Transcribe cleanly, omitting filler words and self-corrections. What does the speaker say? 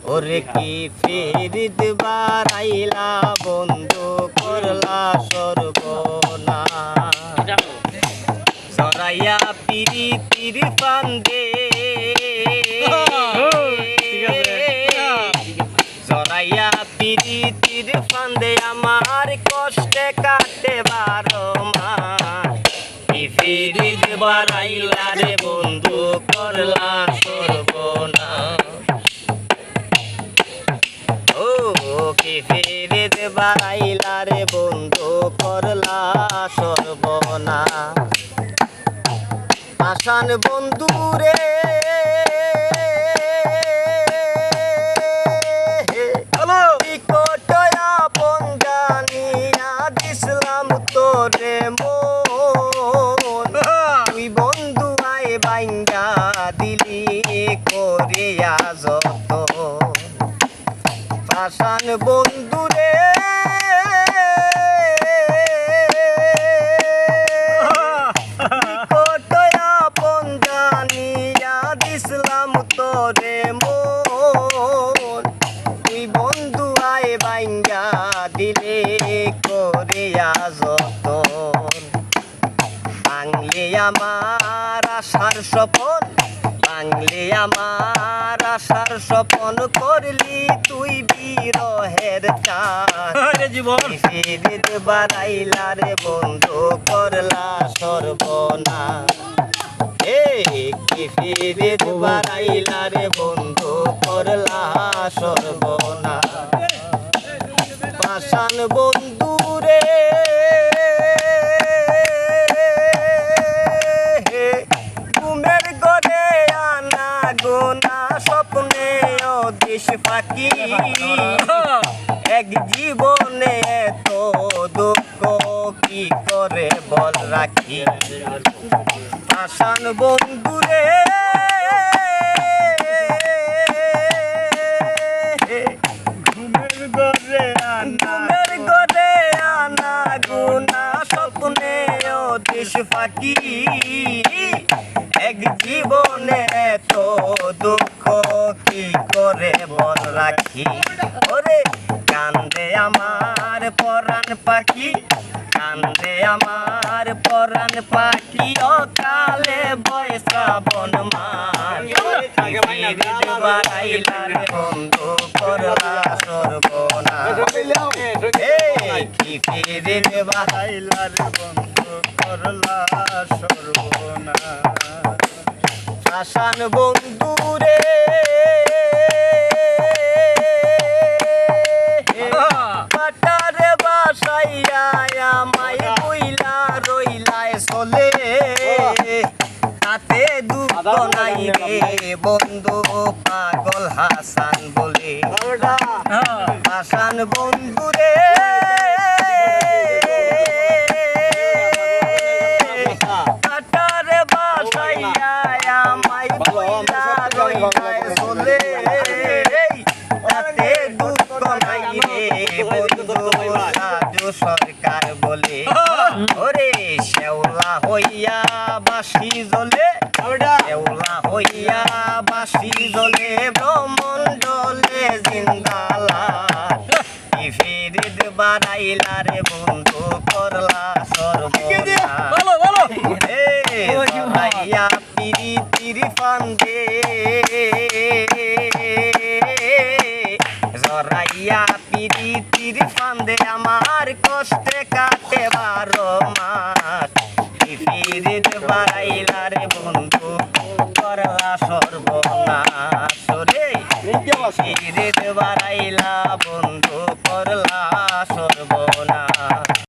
ওরে কি ফিরিত বাড়াইলা বন্ধু করলা সর্বনাশ জড়াইয়া পিরিতির ফান্দে জড়াইয়া পিরিতির ফান্দে আমার কষ্টে কাটে 12 মাস কি ফিরিত বাড়াইলা রে বন্ধু করলা সর্বনাশ কি ফিরিত বাড়াইলা রে বন্ধু করলা সর্বনাশ আসান বন্ধু রে টিকটয়া পঞ্জানিয়া দিসলাম তোরে মন তুই বন্ধু আয় বাইঙ্গা দিলি করিয়া যত আসান বন্ধু রে কটয়া পঞ্জানিয়া দিসলাম তোরে মন তুই বন্ধু আয় বাইঙ্গা দিলে করিয়া যতন বাংলে আমার আশার স্বপন বাংলে আমার আশার স্বপন করলি তুই বিরহের চাঁদ জীবন ফিরিত বাড়াইলা রে বন্ধু করলা সর্বনাশ কি ফিরিত বাড়াইলা রে বন্ধু করলা সর্বনাশ পাষাণ বন্ধু রে ঘুমের ঘরে আনা গোনা স্বপ্নে দেশ ফাঁকি এক জীবনে তো দুঃখ কি করে বল রাখি পাষাণ বন্ধু রে ঘুমের ঘরে আনা গোনা স্বপ্নে দেশ ফাঁকি এক জীবনে তো দুঃখ কি করে বল রাখি ওরে কান্দে আমার পরাণ পাখি কান্দে আমার পরাণ পাখি অকালে বয় শ্রাবণ মাস বাড়াইলা রে বন্ধু করলা সর্বনাশ কি ফিরিত বাড়াইলা রে বন্ধু করলা সর্বনাশ আসান বন্ধু রে পাটারে বাসাইয়া আমায় বইলা রইলায় চলে তাতে দুঃখ নাই রে বন্ধু পাগল হাসান বলে হাসান বন্ধু রে পাটারে বাসাইয়া আমায় বইলা রইলায় চলে তাতে দুঃখ নাই রে বন্ধু সাধু সরকার বলে ওরে শেওলা হইয়া বাসি জ্বলে শেওলা হইয়া বাসি জ্বলে ব্রহ্মণ্ডলে জিন্দালা কি ফিরিত বাড়াইলা রে বন্ধু করলা সর্বনাশ জড়াইয়া পিরিতির ফান্দে জড়াইয়া পিরিতির ফান্দে আমার কষ্টে কাটে 12 মাস কি ফিরিত বাড়াইলা রে বন্ধু করলা সর্বনাশ রে ফিরিত বাড়াইলা বন্ধু করলা